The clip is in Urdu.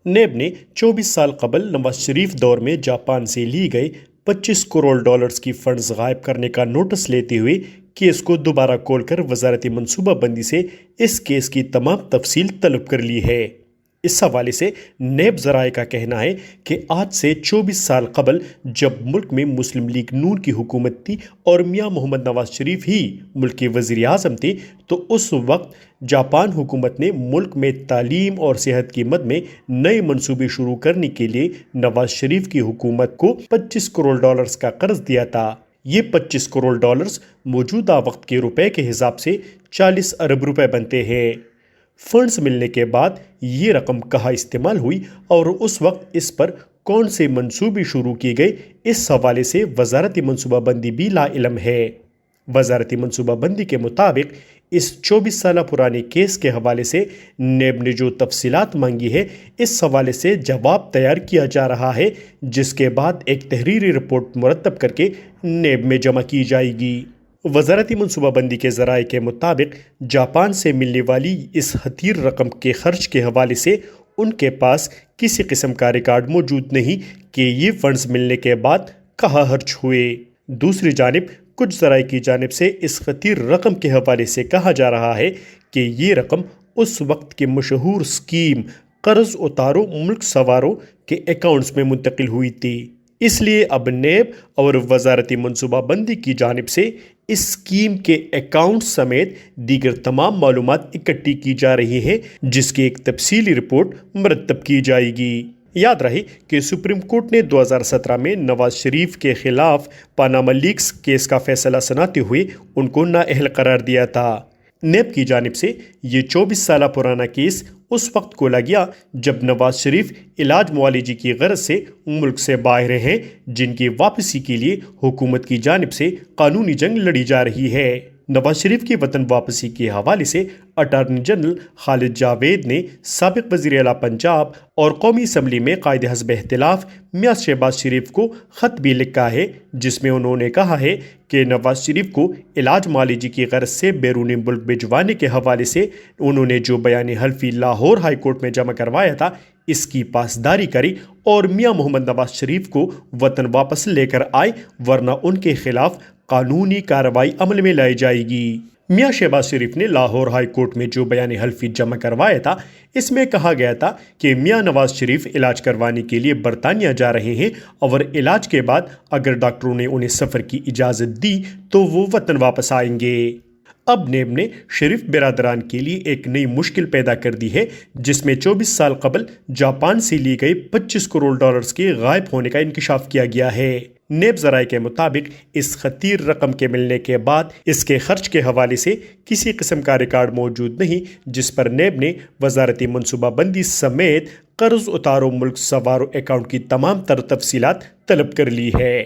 نیب نے 24 سال قبل نواز شریف دور میں جاپان سے لی گئی 25 کروڑ ڈالرز کی فنڈز غائب کرنے کا نوٹس لیتے ہوئے کیس کو دوبارہ کھول کر وزارتی منصوبہ بندی سے اس کیس کی تمام تفصیل طلب کر لی ہے۔ اس حوالے سے نیب ذرائع کا کہنا ہے کہ آج سے 24 سال قبل جب ملک میں مسلم لیگ نون کی حکومت تھی اور میاں محمد نواز شریف ہی ملک کے وزیر اعظم تھے، تو اس وقت جاپان حکومت نے ملک میں تعلیم اور صحت کی مد میں نئے منصوبے شروع کرنے کے لیے نواز شریف کی حکومت کو 25 کروڑ ڈالرز کا قرض دیا تھا۔ یہ 25 کروڑ ڈالرز موجودہ وقت کے روپے کے حساب سے 40 ارب روپے بنتے ہیں۔ فنڈز ملنے کے بعد یہ رقم کہاں استعمال ہوئی اور اس وقت اس پر کون سے منصوبے شروع کیے گئے، اس حوالے سے وزارتی منصوبہ بندی بھی لا علم ہے۔ وزارتی منصوبہ بندی کے مطابق اس 24 سالہ پرانے کیس کے حوالے سے نیب نے جو تفصیلات مانگی ہے، اس حوالے سے جواب تیار کیا جا رہا ہے، جس کے بعد ایک تحریری رپورٹ مرتب کر کے نیب میں جمع کی جائے گی۔ وزارتی منصوبہ بندی کے ذرائع کے مطابق جاپان سے ملنے والی اس حقیر رقم کے خرچ کے حوالے سے ان کے پاس کسی قسم کا ریکارڈ موجود نہیں کہ یہ فنڈز ملنے کے بعد کہاں خرچ ہوئے۔ دوسری جانب کچھ ذرائع کی جانب سے اس خطیر رقم کے حوالے سے کہا جا رہا ہے کہ یہ رقم اس وقت کے مشہور اسکیم قرض اتارو ملک سنوارو کے اکاؤنٹس میں منتقل ہوئی تھی۔ اس لیے اب نیب اور وزارتی منصوبہ بندی کی جانب سے اس اسکیم کے اکاؤنٹ سمیت دیگر تمام معلومات اکٹھی کی جا رہی ہیں، جس کی ایک تفصیلی رپورٹ مرتب کی جائے گی۔ یاد رہے کہ سپریم کورٹ نے 2017 میں نواز شریف کے خلاف پاناما لیکس کیس کا فیصلہ سناتے ہوئے ان کو نااہل قرار دیا تھا۔ نیب کی جانب سے یہ 24 سالہ پرانا کیس اس وقت کھولا گیا جب نواز شریف علاج معالجے کی غرض سے ملک سے باہر ہیں، جن کی واپسی کے لیے حکومت کی جانب سے قانونی جنگ لڑی جا رہی ہے۔ نواز شریف کی وطن واپسی کے حوالے سے اٹارنی جنرل خالد جاوید نے سابق وزیر اعلیٰ پنجاب اور قومی اسمبلی میں قائد حزب اختلاف میاں شہباز شریف کو خط بھی لکھا ہے، جس میں انہوں نے کہا ہے کہ نواز شریف کو علاج معالجے کی غرض سے بیرون ملک بھجوانے کے حوالے سے انہوں نے جو بیان حلفی لاہور ہائی کورٹ میں جمع کروایا تھا، اس کی پاسداری کرے اور میاں محمد نواز شریف کو وطن واپس لے کر آئے، ورنہ ان کے خلاف قانونی کارروائی عمل میں لائی جائے گی۔ میاں شہباز شریف نے لاہور ہائی کورٹ میں جو بیان حلفی جمع کروایا تھا، اس میں کہا گیا تھا کہ میاں نواز شریف علاج کروانے کے لیے برطانیہ جا رہے ہیں اور علاج کے بعد اگر ڈاکٹروں نے انہیں سفر کی اجازت دی تو وہ وطن واپس آئیں گے۔ اب نیب نے شریف برادران کے لیے ایک نئی مشکل پیدا کر دی ہے، جس میں 24 سال قبل جاپان سے لی گئی 25 کروڑ ڈالرز کے غائب ہونے کا انکشاف کیا گیا ہے۔ نیب ذرائع کے مطابق اس خطیر رقم کے ملنے کے بعد اس کے خرچ کے حوالے سے کسی قسم کا ریکارڈ موجود نہیں، جس پر نیب نے وزارتی منصوبہ بندی سمیت قرض اتارو ملک سنوارو اکاؤنٹ کی تمام تر تفصیلات طلب کر لی ہے۔